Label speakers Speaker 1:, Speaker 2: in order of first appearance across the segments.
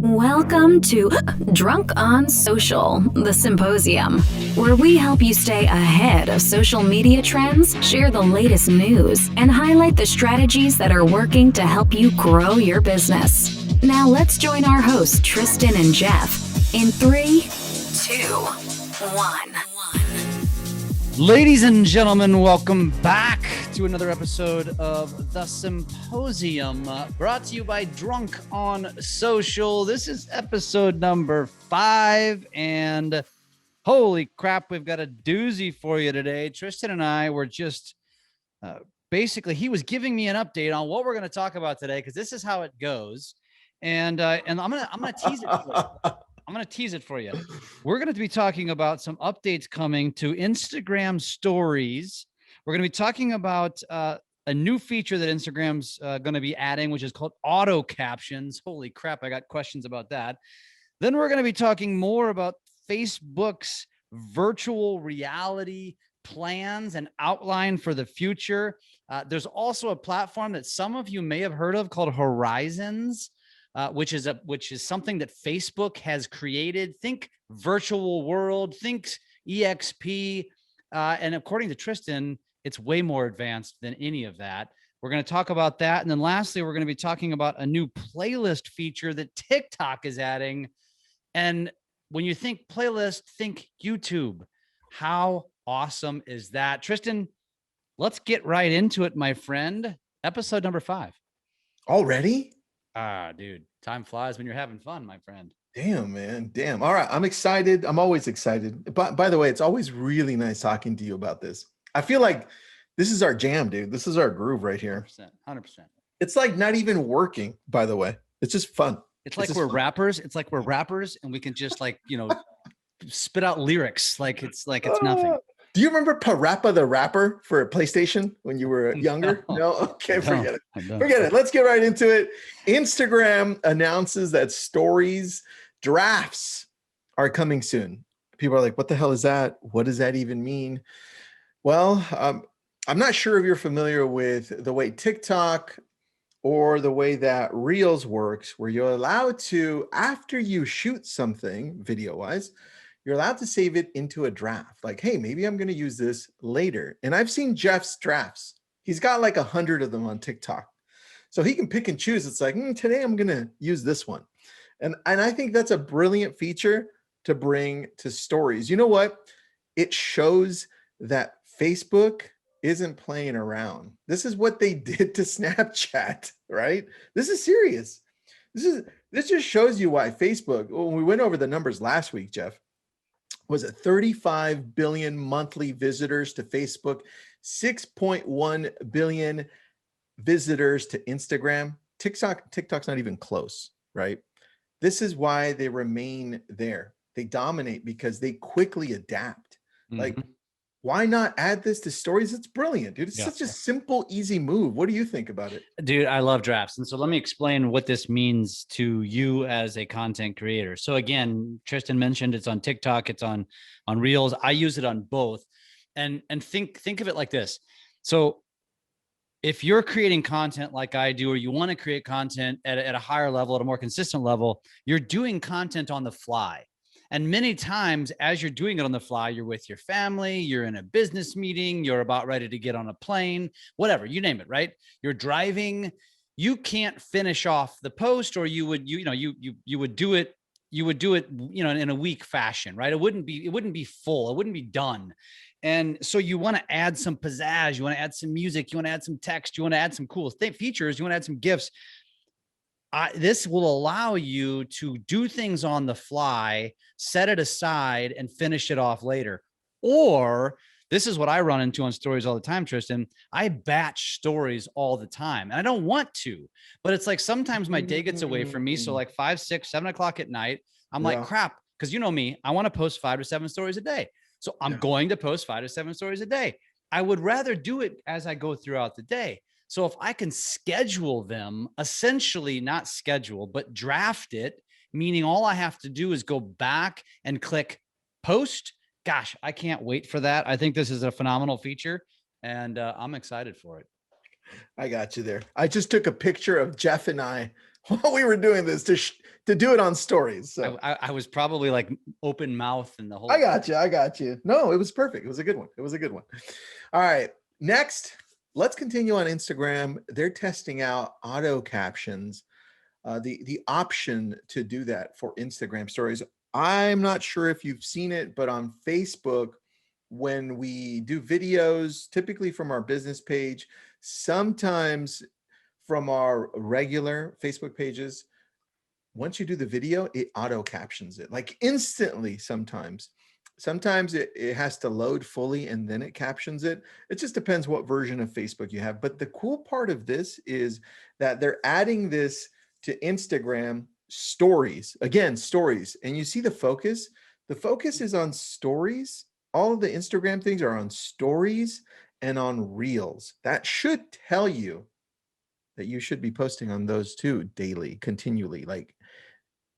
Speaker 1: Welcome to Drunk on Social, the Symposium, where we help you stay ahead of social media trends, share the latest news, and highlight the strategies that are working to help you grow your business. Now let's join our hosts, Tristan and Jeff, in 3, 2, 1.
Speaker 2: Ladies and gentlemen, welcome back to another episode of The Symposium, brought to you by Drunk on Social. This is episode number 5, and holy crap, we've got a doozy for you today. Tristan and I were just basically, he was giving me an update on what we're going to talk about today, because this is how it goes. And I'm gonna tease it for you. I'm going to tease it for you. We're going to be talking about some updates coming to Instagram stories. We're going to be talking about a new feature that Instagram's going to be adding, which is called auto-captions. Holy crap, I got questions about that. Then we're going to be talking more about Facebook's virtual reality plans and outline for the future. There's also a platform that some of you may have heard of called Horizons. Which is something that Facebook has created. Think virtual world, think EXP, and according to Tristan, it's way more advanced than any of that. We're going to talk about that, and then lastly, we're going to be talking about a new playlist feature that TikTok is adding. And when you think playlist, think YouTube. How awesome is that, Tristan? Let's get right into it, my friend. Episode number 5.
Speaker 3: Already?
Speaker 2: Dude, time flies when you're having fun, my friend.
Speaker 3: Damn, man. Damn. All right. I'm excited. I'm always excited. But by the way, it's always really nice talking to you about this. I feel like this is our jam, dude. This is our groove right here.
Speaker 2: 100%.
Speaker 3: It's like not even working, by the way. It's just fun.
Speaker 2: It's like we're rappers. It's like we're rappers and we can just spit out lyrics like it's nothing.
Speaker 3: Do you remember Parappa the Rapper for PlayStation when you were younger? No? Okay, forget it. Forget it. Let's get right into it. Instagram announces that stories drafts are coming soon. People are like, what the hell is that? What does that even mean? Well, I'm not sure if you're familiar with the way TikTok or the way that Reels works, where you're allowed to, after you shoot something video-wise, you're allowed to save it into a draft. Like, hey, maybe I'm going to use this later. And I've seen Jeff's drafts. He's got like 100 of them on TikTok. So he can pick and choose. It's like, today I'm going to use this one. And I think that's a brilliant feature to bring to stories. You know what? It shows that Facebook isn't playing around. This is what they did to Snapchat, right? This is serious. This just shows you why Facebook, when we went over the numbers last week, Jeff, was it 35 billion monthly visitors to Facebook, 6.1 billion visitors to Instagram. TikTok's not even close, right? This is why they remain there. They dominate because they quickly adapt. Like, why not add this to stories? It's brilliant, dude. It's such a simple, easy move. What do you think about it?
Speaker 2: Dude, I love drafts. And so let me explain what this means to you as a content creator. So again, Tristan mentioned it's on TikTok, it's on Reels. I use it on both. And think of it like this. So if you're creating content like I do, or you want to create content at a higher level, at a more consistent level, you're doing content on the fly. And many times as you're doing it on the fly, you're with your family, you're in a business meeting, you're about ready to get on a plane, whatever, you name it, right? You're driving, you can't finish off the post, or you would do it in a weak fashion, right? It wouldn't be full, it wouldn't be done. And so you want to add some pizzazz, you want to add some music, you want to add some text, you want to add some cool features, you want to add some GIFs. This will allow you to do things on the fly, set it aside, and finish it off later. Or this is what I run into on stories all the time, Tristan. I batch stories all the time, and I don't want to, but it's like sometimes my day gets away from me. So like 5, 6, 7 o'clock at night, I'm like, crap, because you know me, I want to post 5 to 7 stories a day. So I'm going to post 5 to 7 stories a day. I would rather do it as I go throughout the day. So if I can schedule them, essentially not schedule, but draft it, meaning all I have to do is go back and click post. Gosh, I can't wait for that. I think this is a phenomenal feature, and I'm excited for it.
Speaker 3: I got you there. I just took a picture of Jeff and I while we were doing this to do it on stories. So
Speaker 2: I was probably like open mouth and the whole.
Speaker 3: I got you. No, it was perfect. It was a good one. All right. Next, let's continue on Instagram. They're testing out auto captions, the option to do that for Instagram stories. I'm not sure if you've seen it, but on Facebook, when we do videos, typically from our business page, sometimes from our regular Facebook pages, once you do the video, it auto captions it like instantly. Sometimes it has to load fully and then it captions it. It just depends what version of Facebook you have. But the cool part of this is that they're adding this to Instagram stories. Again, stories. And you see the focus is on stories. All of the Instagram things are on stories and on reels. That should tell you that you should be posting on those two daily, continually, like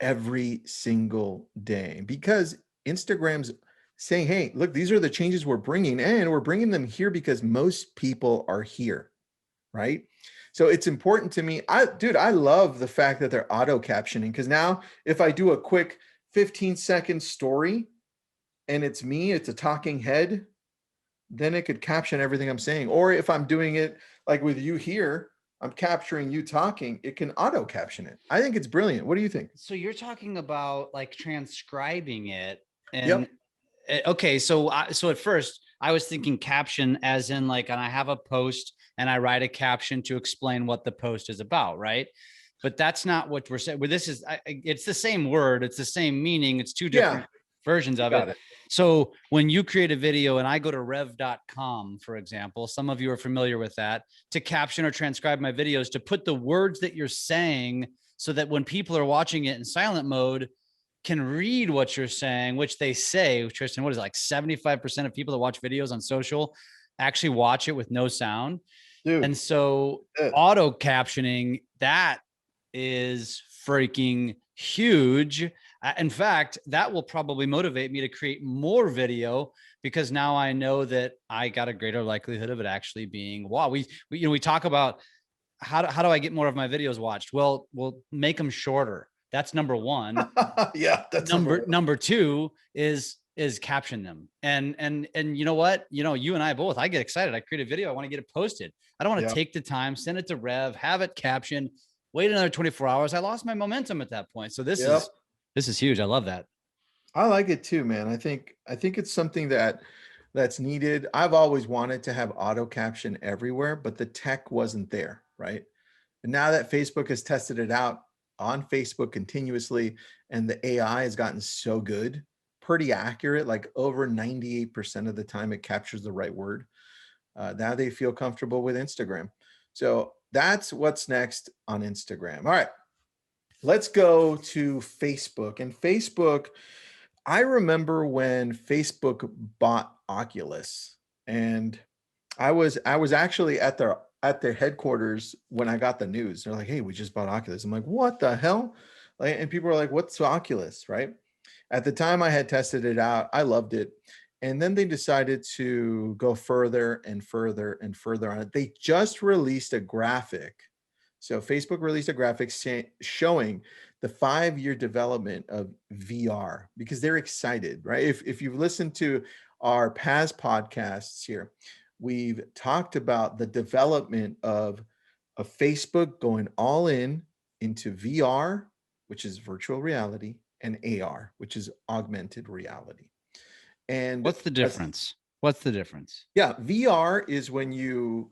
Speaker 3: every single day, because Instagram's saying, hey, look, these are the changes we're bringing, and we're bringing them here because most people are here, right? So it's important to me. I love the fact that they're auto captioning, because now if I do a quick 15-second story and it's me, it's a talking head, then it could caption everything I'm saying. Or if I'm doing it like with you here, I'm capturing you talking, it can auto caption it. I think it's brilliant. What do you think?
Speaker 2: So you're talking about like transcribing it.
Speaker 3: Yep.
Speaker 2: And okay, so at first I was thinking caption as in like, and I have a post and I write a caption to explain what the post is about, right? But that's not what we're saying. Well, this is, it's the same word, it's the same meaning, it's two different versions of it. So when you create a video and I go to rev.com, for example, some of you are familiar with that, to caption or transcribe my videos, to put the words that you're saying so that when people are watching it in silent mode can read what you're saying, which they say, Tristan, what is it, like 75% of people that watch videos on social actually watch it with no sound. Dude, and so auto captioning, that is freaking huge. In fact, that will probably motivate me to create more video, because now I know that I got a greater likelihood of it actually being, wow, we talk about how do I get more of my videos watched? Well, we'll make them shorter. That's number one.
Speaker 3: Yeah, that's
Speaker 2: number two is caption them. And you know what? You and I both, I get excited. I create a video, I want to get it posted. I don't want to take the time, send it to Rev, have it captioned, wait another 24 hours. I lost my momentum at that point. So this is huge. I love that.
Speaker 3: I like it too, man. I think it's something that's needed. I've always wanted to have auto caption everywhere, but the tech wasn't there, right? And now that Facebook has tested it out on Facebook continuously, and the AI has gotten so good, pretty accurate, like over 98% of the time it captures the right word. Now they feel comfortable with Instagram. So that's what's next on Instagram. All right, let's go to Facebook. And Facebook, I remember when Facebook bought Oculus, and I was actually at their headquarters when I got the news. They're like, hey, we just bought Oculus. I'm like, what the hell? Like, and people are like, what's Oculus, right? At the time I had tested it out, I loved it. And then they decided to go further and further and further on it. They just released a graphic. So Facebook released a graphic showing the 5-year development of VR, because they're excited, right? If you've listened to our past podcasts here, we've talked about the development of Facebook going all into VR, which is virtual reality, and AR, which is augmented reality. And
Speaker 2: what's the difference?
Speaker 3: Yeah, VR is when you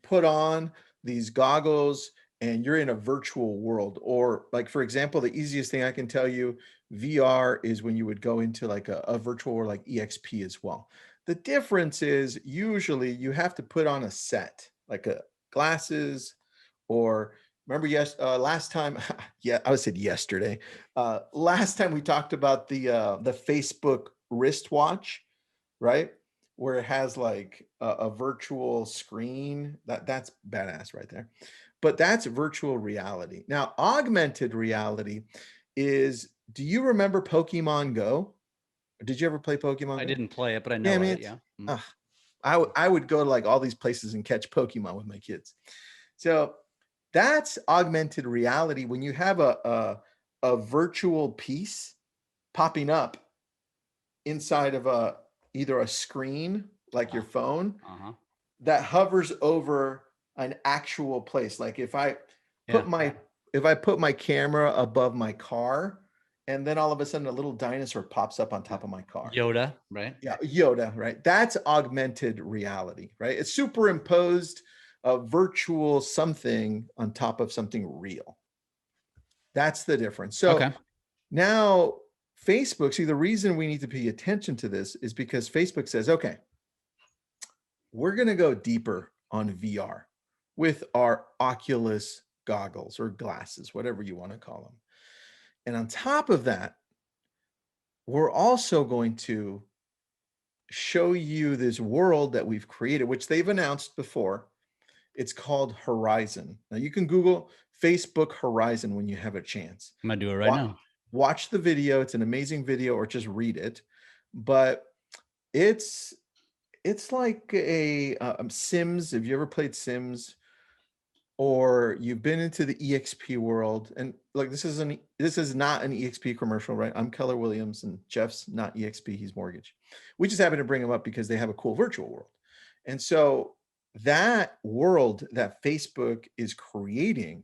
Speaker 3: put on these goggles and you're in a virtual world. Or like, for example, the easiest thing I can tell you, VR is when you would go into like a virtual or like EXP as well. The difference is usually you have to put on a set, like glasses, or remember, last time, I said yesterday. Last time we talked about the Facebook wristwatch, right? Where it has like a virtual screen. That's badass right there. But that's virtual reality. Now, augmented reality is, do you remember Pokemon Go? Did you ever play Pokemon Go?
Speaker 2: I didn't play it, but I know it. Yeah.
Speaker 3: I would go to like all these places and catch Pokemon with my kids. So That's augmented reality. When you have a virtual piece popping up inside of either a screen like your phone that hovers over an actual place. Like if I put my camera above my car, and then all of a sudden a little dinosaur pops up on top of my car.
Speaker 2: Yoda, right?
Speaker 3: Yeah, Yoda, right? That's augmented reality, right? It's superimposed a virtual something on top of something real. That's the difference. So now Facebook, see, the reason we need to pay attention to this is because Facebook says, okay, we're going to go deeper on VR with our Oculus goggles or glasses, whatever you want to call them. And on top of that, we're also going to show you this world that we've created, which they've announced before. It's called Horizon. Now you can Google Facebook Horizon when you have a chance.
Speaker 2: I'm going to do it right now.
Speaker 3: Watch the video. It's an amazing video, or just read it. But it's like a Sims. Have you ever played Sims? Or you've been into the EXP world, and like this is not an EXP commercial, right? I'm Keller Williams, and Jeff's not EXP, he's mortgage. We just happen to bring him up because they have a cool virtual world. And so that world that Facebook is creating,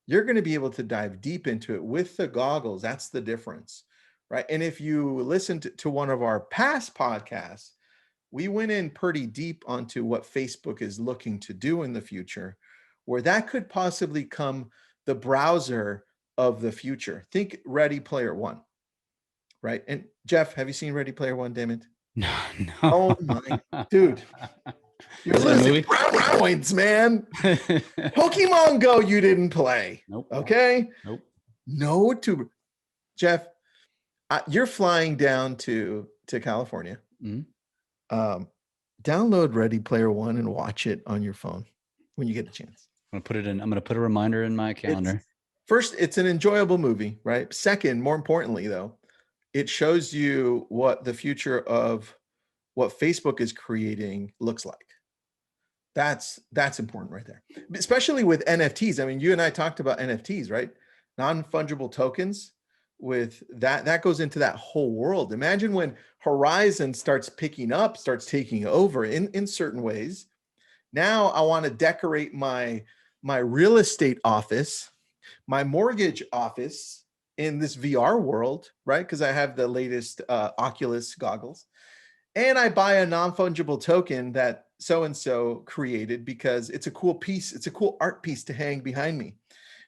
Speaker 3: you're going to be able to dive deep into it with the goggles. That's the difference, right? And if you listened to one of our past podcasts, we went in pretty deep onto what Facebook is looking to do in the future, where that could possibly come the browser of the future. Think Ready Player One, right? And Jeff, have you seen Ready Player One, damn it?
Speaker 2: No.
Speaker 3: Oh my, dude. You're losing points, man. Pokemon Go, you didn't play.
Speaker 2: Nope.
Speaker 3: Okay?
Speaker 2: Nope.
Speaker 3: No to Jeff, you're flying down to California. Download Ready Player One and watch it on your phone when you get a chance.
Speaker 2: I'm going to put a reminder in my calendar.
Speaker 3: First, it's an enjoyable movie, right? Second, more importantly, though, it shows you what the future of what Facebook is creating looks like. That's important right there, especially with NFTs. I mean, you and I talked about NFTs, right? Non-fungible tokens. With that goes into that whole world. Imagine when Horizon starts picking up, starts taking over in certain ways. Now I want to decorate my real estate office, my mortgage office in this VR world, right? Because I have the latest Oculus goggles. And I buy a non-fungible token that so-and-so created because it's a cool piece. It's a cool art piece to hang behind me.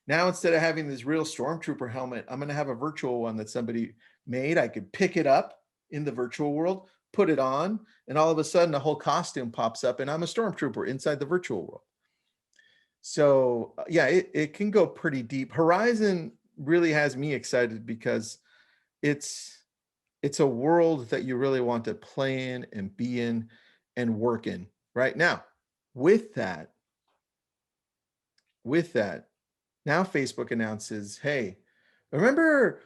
Speaker 3: Now, instead of having this real stormtrooper helmet, I'm going to have a virtual one that somebody made. I could pick it up in the virtual world, put it on, and all of a sudden the whole costume pops up and I'm a stormtrooper inside the virtual world. So yeah, it can go pretty deep. Horizon really has me excited because it's a world that you really want to play in and be in and work in right now. With that, now Facebook announces, hey, remember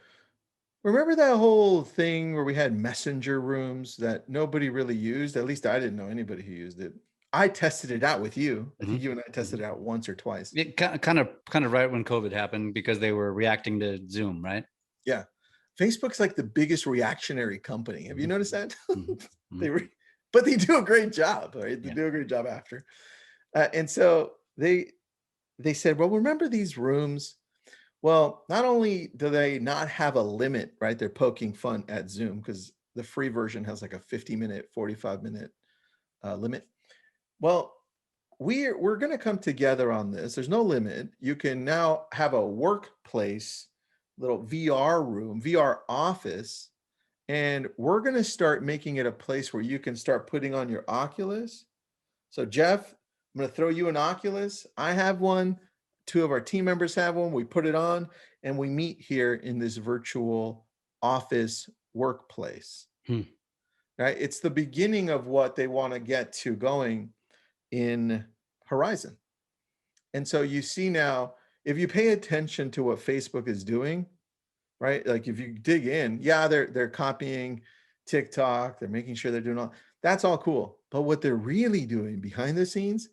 Speaker 3: that whole thing where we had messenger rooms that nobody really used? At least I didn't know anybody who used it. I tested it out with you. I think you and I tested it out once or twice.
Speaker 2: It kind of right when COVID happened because they were reacting to Zoom, right?
Speaker 3: Yeah. Facebook's like the biggest reactionary company. Have you noticed that? But they do a great job, right? They do a great job after. And so they said, well, remember these rooms? Well, not only do they not have a limit, right? They're poking fun at Zoom because the free version has like a 50-minute, 45-minute limit. Well, we're going to come together on this. There's no limit. You can now have a workplace, little VR room, VR office, and we're going to start making it a place where you can start putting on your Oculus. So Jeff, I'm going to throw you an Oculus. I have one. 2 of our team members have one. We put it on and we meet here in this virtual office workplace. Right? It's the beginning of what they want to get to going in Horizon. And so you see now, if you pay attention to what Facebook is doing, right? Like if you dig in, yeah, they're copying TikTok, they're making sure they're doing all, that's all cool. But what they're really doing behind the scenes,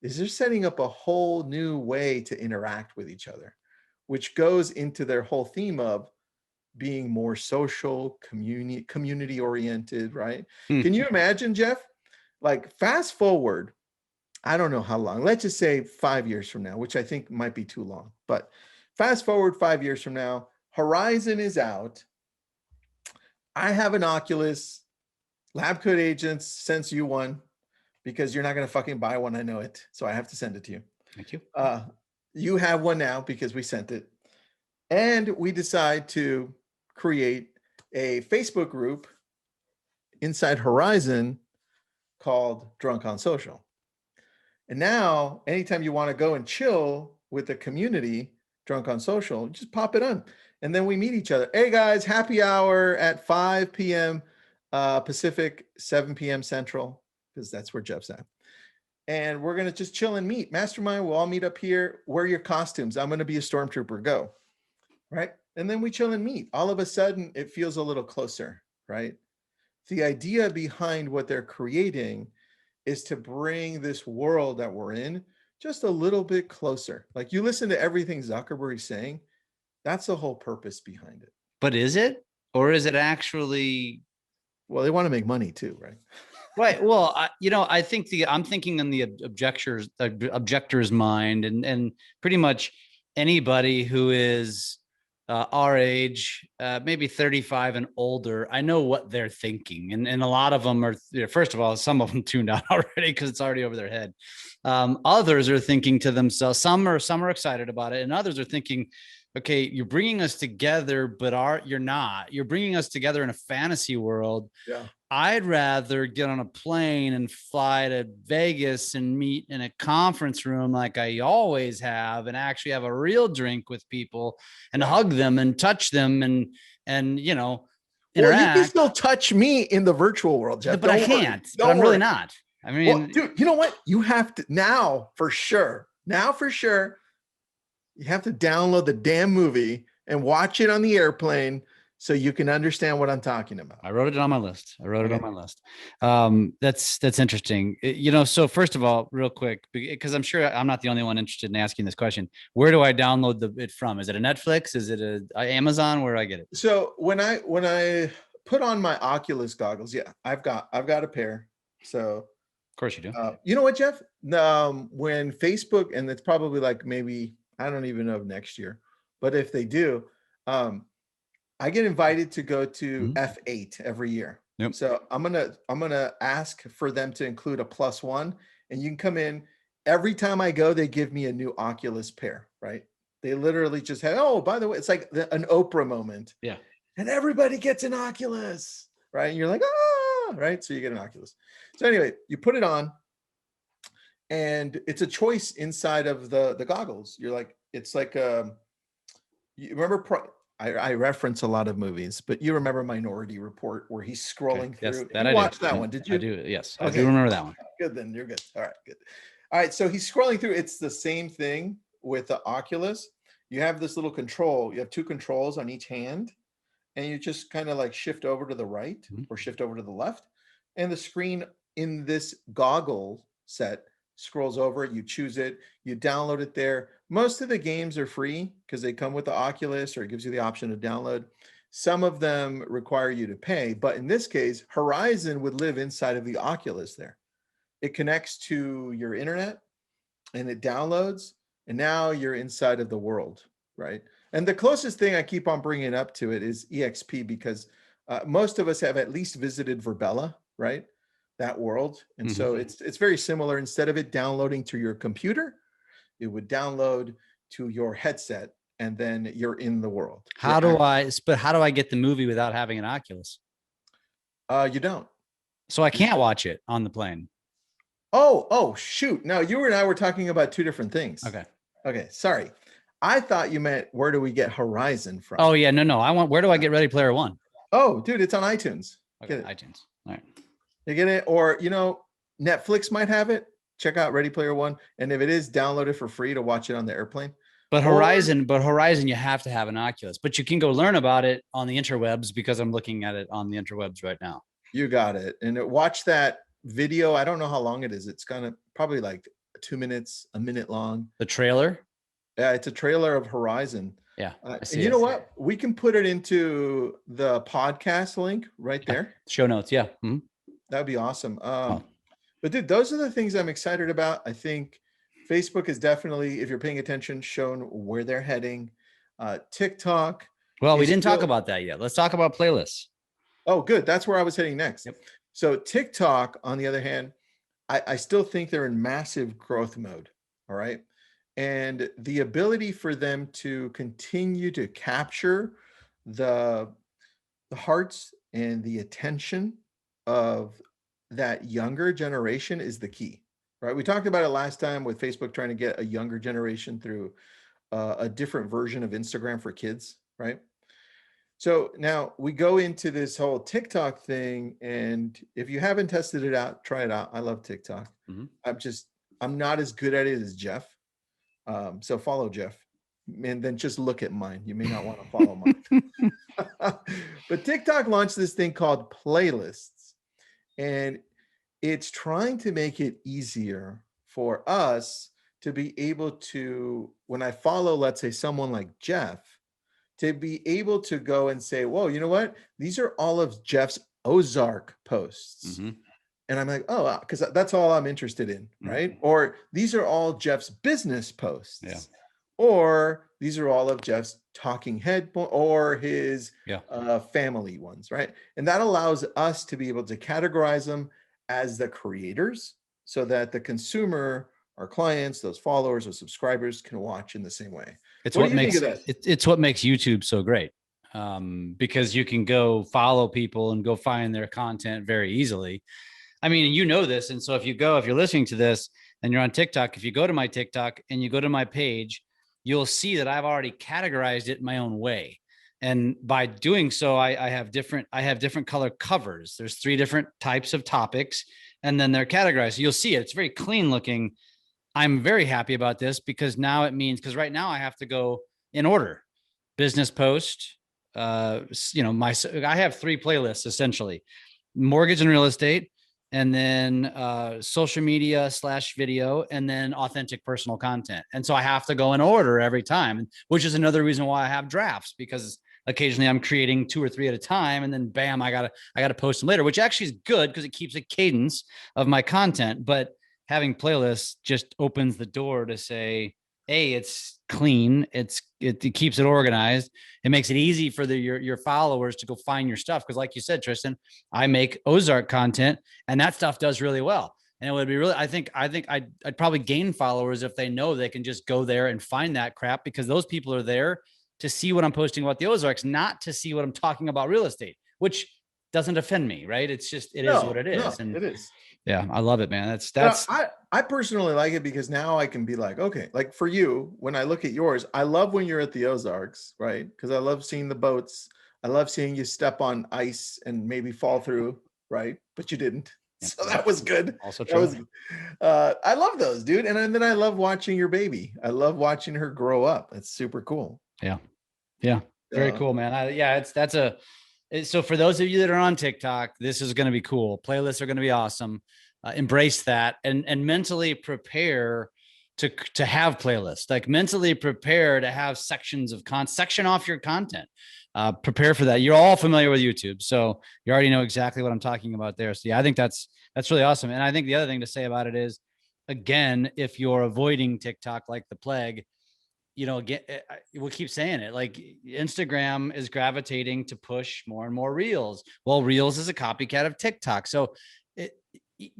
Speaker 3: is they're setting up a whole new way to interact with each other, which goes into their whole theme of being more social, community oriented, right? Can you imagine, Jeff? Like fast forward, I don't know how long, let's just say 5 years from now, which I think might be too long, but fast forward 5 years from now, Horizon is out. I have an Oculus. Lab Code Agents sends you one because you're not going to fucking buy one. I know it. So I have to send it to you.
Speaker 2: Thank you.
Speaker 3: You have one now because we sent it. And we decide to create a Facebook group inside Horizon called Drunk on Social. And now, anytime you want to go and chill with the community, Drunk on Social, just pop it on. And then we meet each other. Hey guys, happy hour at 5 p.m. Pacific, 7 p.m. Central, because that's where Jeff's at. And we're going to just chill and meet. Mastermind, we'll all meet up here. Wear your costumes. I'm going to be a stormtrooper. Go. Right? And then we chill and meet. All of a sudden, it feels a little closer, right? The idea behind what they're creating is to bring this world that we're in just a little bit closer. Like you listen to everything Zuckerberg's saying, that's the whole purpose behind it.
Speaker 2: But is it? Or is it actually...
Speaker 3: Well, they want to make money too, right?
Speaker 2: Right. Well, I think I'm thinking in the objector's mind, and pretty much anybody who is our age, maybe 35 and older, I know what they're thinking. And a lot of them are, first of all, some of them tuned out already because it's already over their head. Others are thinking to themselves, some are excited about it, and others are thinking, okay, you're bringing us together, but you're not. You're bringing us together in a fantasy world.
Speaker 3: Yeah.
Speaker 2: I'd rather get on a plane and fly to Vegas and meet in a conference room like I always have, and actually have a real drink with people and hug them and touch them and interact.
Speaker 3: Well, you can still touch me in the virtual world, Jeff.
Speaker 2: But I can't. But I'm really not. I mean,
Speaker 3: well, dude, you know what? You have to now for sure. You have to download the damn movie and watch it on the airplane so you can understand what I'm talking about.
Speaker 2: I wrote it on my list. That's interesting. So first of all, real quick, because I'm sure I'm not the only one interested in asking this question. Where do I download it from? Is it a Netflix? Is it a Amazon? Where do I get it?
Speaker 3: So when I put on my Oculus goggles, yeah, I've got a pair. So
Speaker 2: of course you do.
Speaker 3: You know what, Jeff? When Facebook, and it's probably like maybe, I don't even know next year, but if they do, I get invited to go to F8 every year.
Speaker 2: Yep.
Speaker 3: So I'm gonna ask for them to include a +1, and you can come in. Every time I go, they give me a new Oculus pair, right? They literally just have, oh, by the way, it's like an Oprah moment.
Speaker 2: Yeah.
Speaker 3: And everybody gets an Oculus, right? And you're like, ah, right? So you get an Oculus. So anyway, you put it on, and it's a choice inside of the goggles. You're like, it's like, you remember, I reference a lot of movies, but you remember Minority Report where he's scrolling through.
Speaker 2: Yes,
Speaker 3: you watched that one, did you?
Speaker 2: I do, yes.
Speaker 3: Okay.
Speaker 2: I do remember that one.
Speaker 3: Good, then you're good. All right, good. All right, so he's scrolling through. It's the same thing with the Oculus. You have this little control. You have two controls on each hand, and you just kind of like shift over to the right or shift over to the left. And the screen in this goggle set scrolls over, you choose it, you download it there. Most of the games are free because they come with the Oculus, or it gives you the option to download. Some of them require you to pay, but in this case, Horizon would live inside of the Oculus there. It connects to your internet and it downloads, and now you're inside of the world, right? And the closest thing I keep on bringing up to it is EXP, because most of us have at least visited Verbella, right? That world. And so it's very similar. Instead of it downloading to your computer, it would download to your headset, and then you're in the world.
Speaker 2: How do I get the movie without having an Oculus?
Speaker 3: You don't.
Speaker 2: So I can't watch it on the plane.
Speaker 3: Oh, shoot. No, you and I were talking about two different things. Okay. Sorry. I thought you meant, where do we get Horizon from?
Speaker 2: Oh yeah. No. Where do I get Ready Player One?
Speaker 3: Oh, dude, it's on iTunes.
Speaker 2: Okay, iTunes. All right.
Speaker 3: You get it? Or, Netflix might have it. Check out Ready Player One. And if it is, download it for free to watch it on the airplane.
Speaker 2: But Horizon, you have to have an Oculus. But you can go learn about it on the interwebs, because I'm looking at it on the interwebs right now.
Speaker 3: You got it. And watch that video. I don't know how long it is. It's gonna probably like 2 minutes, a minute long.
Speaker 2: The trailer?
Speaker 3: Yeah, it's a trailer of Horizon.
Speaker 2: Yeah.
Speaker 3: And you know what? We can put it into the podcast link right there.
Speaker 2: Show notes. Yeah.
Speaker 3: That'd be awesome. But dude, those are the things I'm excited about. I think Facebook is definitely, if you're paying attention, shown where they're heading. TikTok.
Speaker 2: Well, we didn't talk about that yet. Let's talk about playlists.
Speaker 3: Oh, good. That's where I was heading next.
Speaker 2: Yep.
Speaker 3: So TikTok, on the other hand, I still think they're in massive growth mode. All right. And the ability for them to continue to capture the hearts and the attention of that younger generation is the key, right? We talked about it last time with Facebook trying to get a younger generation through a different version of Instagram for kids, right? So now we go into this whole TikTok thing, and if you haven't tested it out, try it out. I love TikTok. I'm not as good at it as Jeff. So follow Jeff, and then just look at mine. You may not want to follow mine. But TikTok launched this thing called playlists, and it's trying to make it easier for us to be able to, when I follow, let's say someone like Jeff, to be able to go and say, whoa, you know what? These are all of Jeff's Ozark posts. And I'm like, oh, because that's all I'm interested in, right? Or these are all Jeff's business posts. Or these are all of Jeff's talking head or his family ones, right? And that allows us to be able to categorize them as the creators so that the consumer, our clients, those followers or subscribers can watch in the same way.
Speaker 2: It's what makes YouTube so great, because you can go follow people and go find their content very easily. I mean, you know this. And so if you're listening to this and you're on TikTok, if you go to my TikTok and you go to my page, you'll see that I've already categorized it my own way. And by doing so, I have different color covers. There's 3 different types of topics, and then they're categorized. So you'll see it. It's very clean looking. I'm very happy about this because now it means, because right now I have to go in order: business post. I have 3 playlists essentially: mortgage and real estate, and then social media / video, and then authentic personal content. And so I have to go in order every time, which is another reason why I have drafts, because occasionally I'm creating 2 or 3 at a time, and then bam, I gotta post them later, which actually is good because it keeps a cadence of my content. But having playlists just opens the door to say, hey, it's clean. It keeps it organized. It makes it easy for your followers to go find your stuff. Because like you said, Tristan, I make Ozark content, and that stuff does really well. And it would be really, I think I'd probably gain followers if they know they can just go there and find that crap, because those people are there to see what I'm posting about the Ozarks, not to see what I'm talking about real estate, which doesn't offend me, right? It's just, it is what it is. And
Speaker 3: it is.
Speaker 2: Yeah, I love it, man. That's
Speaker 3: I personally like it because now I can be like, okay, like for you, when I look at yours, I love when you're at the Ozarks, right? Because I love seeing the boats. I love seeing you step on ice and maybe fall through, right? But you didn't. So that was good.
Speaker 2: Also true.
Speaker 3: I love those, dude. And then I love watching your baby. I love watching her grow up. It's super cool.
Speaker 2: Yeah. Yeah. Very cool, man. So for those of you that are on TikTok, this is going to be cool. Playlists are going to be awesome. Embrace that and mentally prepare to have playlists. Like mentally prepare to have sections of section off your content. Prepare for that. You're all familiar with YouTube, so you already know exactly what I'm talking about there. So yeah, I think that's really awesome. And I think the other thing to say about it is, again, if you're avoiding TikTok like the plague, we'll keep saying it, like Instagram is gravitating to push more and more reels. Well, reels is a copycat of TikTok. So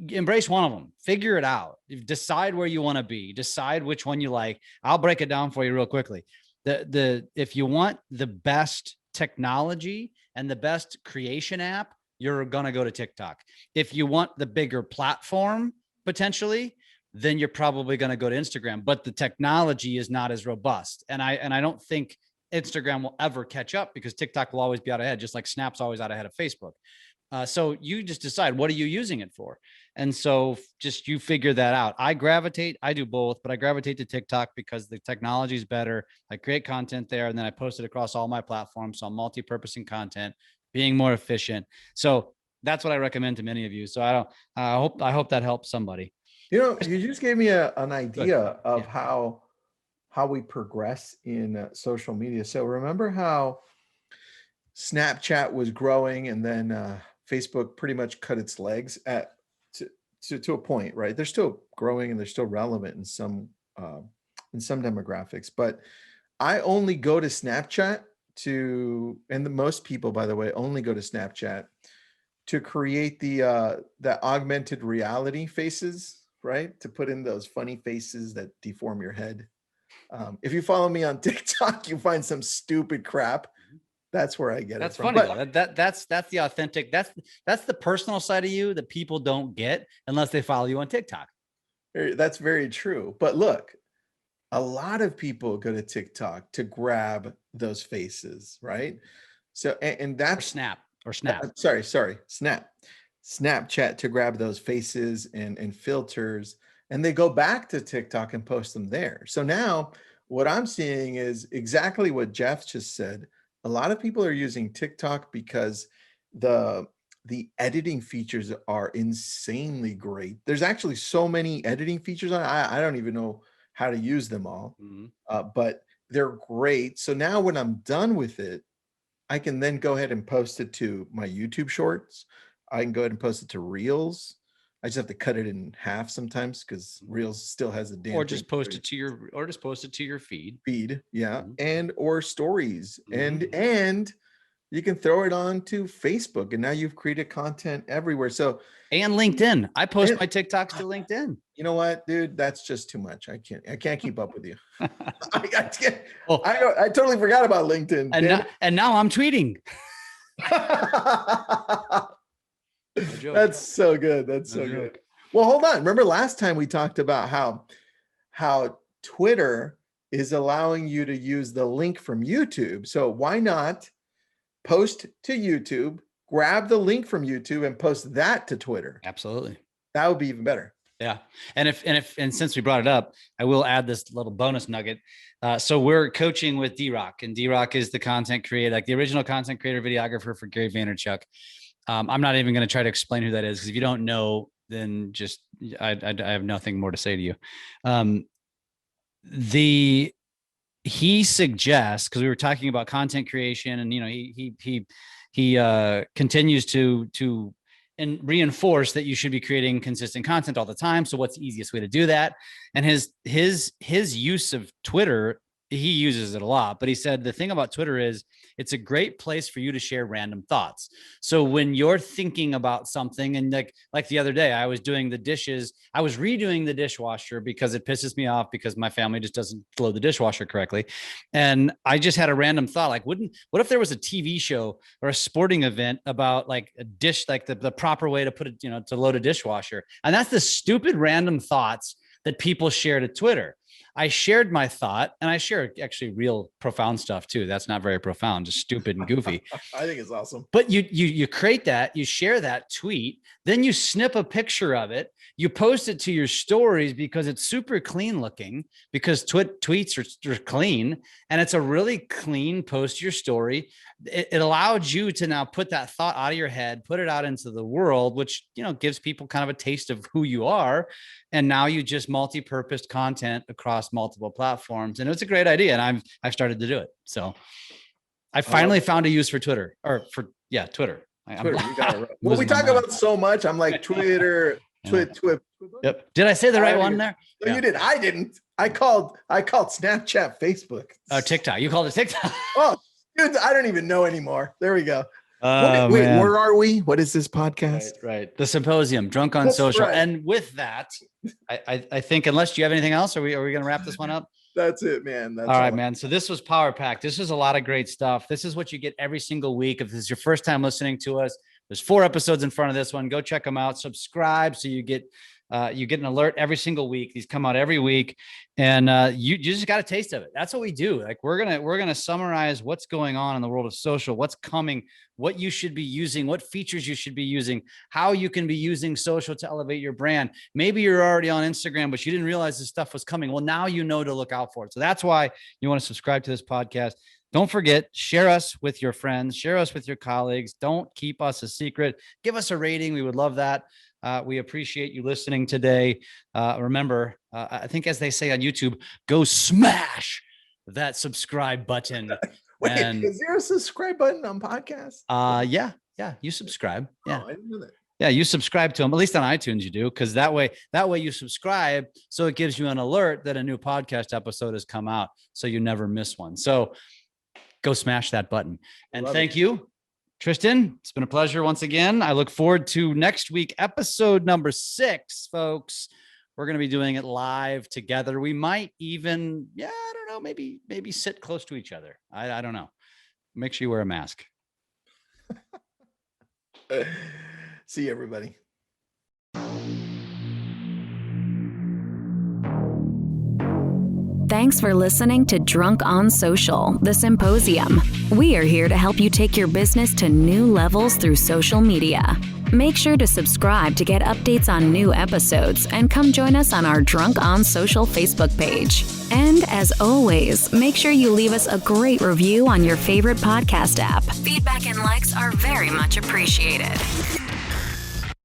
Speaker 2: embrace one of them, figure it out, decide where you want to be, decide which one you like. I'll break it down for you real quickly. If you want the best technology and the best creation app, you're going to go to TikTok. If you want the bigger platform, potentially, then you're probably going to go to Instagram, but the technology is not as robust. And I don't think Instagram will ever catch up, because TikTok will always be out ahead, just like Snap's always out ahead of Facebook. So you just decide, what are you using it for? And so just you figure that out. I do both, but I gravitate to TikTok because the technology is better. I create content there, and then I post it across all my platforms. So I'm multi-purposing content, being more efficient. So that's what I recommend to many of you. So I hope that helps somebody.
Speaker 3: You just gave me an idea of
Speaker 2: Yeah.
Speaker 3: how we progress in social media. So remember how Snapchat was growing, and then Facebook pretty much cut its legs to a point, right? They're still growing and they're still relevant in some demographics, but I only go to Snapchat and most people, by the way, only go to Snapchat to create the augmented reality faces, right? To put in those funny faces that deform your head. If you follow me on TikTok, you find some stupid crap. That's where I get
Speaker 2: That's
Speaker 3: it from.
Speaker 2: funny though. That's the authentic. That's the personal side of you that people don't get unless they follow you on TikTok.
Speaker 3: That's very true. But look, a lot of people go to TikTok to grab those faces, right? So, and that's
Speaker 2: Snap.
Speaker 3: Sorry, Snapchat to grab those faces and filters, and they go back to TikTok and post them there. So now what I'm seeing is exactly what Jeff just said. A lot of people are using TikTok because the editing features are insanely great. There's actually so many editing features on it. I don't even know how to use them all, but they're great. So now when I'm done with it, I can then go ahead and post it to my YouTube shorts. I can go ahead and post it to Reels. I just have to cut it in half sometimes because Reels still has a damn.
Speaker 2: Or just post it to your feed.
Speaker 3: Yeah, and or stories, and you can throw it on to Facebook, and now you've created content everywhere. So
Speaker 2: and LinkedIn. I post my TikToks to LinkedIn.
Speaker 3: You know what, dude? That's just too much. I can't keep up with you. I can't. I totally forgot about LinkedIn.
Speaker 2: And now I'm tweeting.
Speaker 3: That's so good. That's so good. Well, hold on. Remember last time we talked about how Twitter is allowing you to use the link from YouTube. So why not post to YouTube, grab the link from YouTube and post that to Twitter?
Speaker 2: Absolutely.
Speaker 3: That would be even better.
Speaker 2: Yeah. And since we brought it up, I will add this little bonus nugget. So we're coaching with D-Rock, and D-Rock is the content creator, like the original content creator videographer for Gary Vaynerchuk. I'm not even going to try to explain who that is, because if you don't know, then just, I have nothing more to say to you. He suggests, because we were talking about content creation, and he continues to and reinforce that you should be creating consistent content all the time. So what's the easiest way to do that? And his use of Twitter, he uses it a lot, but he said the thing about Twitter is it's a great place for you to share random thoughts. So when you're thinking about something, and like the other day, I was doing the dishes, I was redoing the dishwasher because it pisses me off because my family just doesn't load the dishwasher correctly. And I just had a random thought, like, what if there was a TV show or a sporting event about like a dish, like the proper way to put it, to load a dishwasher. And that's the stupid random thoughts that people share to Twitter. I shared my thought, and I share actually real profound stuff too. That's not very profound, just stupid and goofy.
Speaker 3: I think it's awesome.
Speaker 2: But you create that, you share that tweet, then you snip a picture of it, you post it to your stories because it's super clean looking, because tweets are clean, and it's a really clean post to your story. It allowed you to now put that thought out of your head, put it out into the world, which gives people kind of a taste of who you are. And now you just multi-purposed content across multiple platforms, and it's a great idea. And I've started to do it. So I finally found a use for Twitter, Twitter.
Speaker 3: Twitter, you got it right. Well, we talk about so much. I'm like Twitter, Twitter.
Speaker 2: Yep. Did I say the right one there?
Speaker 3: No, you did. I didn't. I called Snapchat Facebook.
Speaker 2: Oh, TikTok. You called it TikTok.
Speaker 3: Oh, dude, I don't even know anymore. There we go. Wait, where are we? What is this podcast?
Speaker 2: Right. The Symposium, Drunk on Social. Right. And with that, I think, unless you have anything else, are we going to wrap this one up?
Speaker 3: That's it, man. That's
Speaker 2: all right, man. So this was Power Pack. This is a lot of great stuff. This is what you get every single week. If this is your first time listening to us, there's 4 episodes in front of this one. Go check them out. Subscribe so you get an alert every single week. These come out every week, and you just got a taste of it. That's what we do. Like we're gonna summarize what's going on in the world of social, what's coming, what you should be using, what features you should be using, how you can be using social to elevate your brand. Maybe you're already on Instagram, but you didn't realize this stuff was coming. Well, now you know to look out for it. So that's why you want to subscribe to this podcast. Don't forget, share us with your friends, share us with your colleagues. Don't keep us a secret. Give us a rating. We would love that. We appreciate you listening today. Remember, I think as they say on YouTube, go smash that subscribe button.
Speaker 3: Wait, is there a subscribe button on podcasts?
Speaker 2: Yeah, you subscribe. Yeah.
Speaker 3: Oh, I didn't know that.
Speaker 2: Yeah, you subscribe to them, at least on iTunes you do, because that way you subscribe, so it gives you an alert that a new podcast episode has come out, so you never miss one. So go smash that button. And thank you, Tristan. It's been a pleasure once again. I look forward to next week, episode number 6, folks. We're going to be doing it live together. We might even, I don't know, maybe sit close to each other. I don't know. Make sure you wear a mask.
Speaker 3: See you, everybody.
Speaker 1: Thanks for listening to Drunk on Social, the Symposium. We are here to help you take your business to new levels through social media. Make sure to subscribe to get updates on new episodes and come join us on our Drunk on Social Facebook page. And as always, make sure you leave us a great review on your favorite podcast app. Feedback and likes are very much appreciated.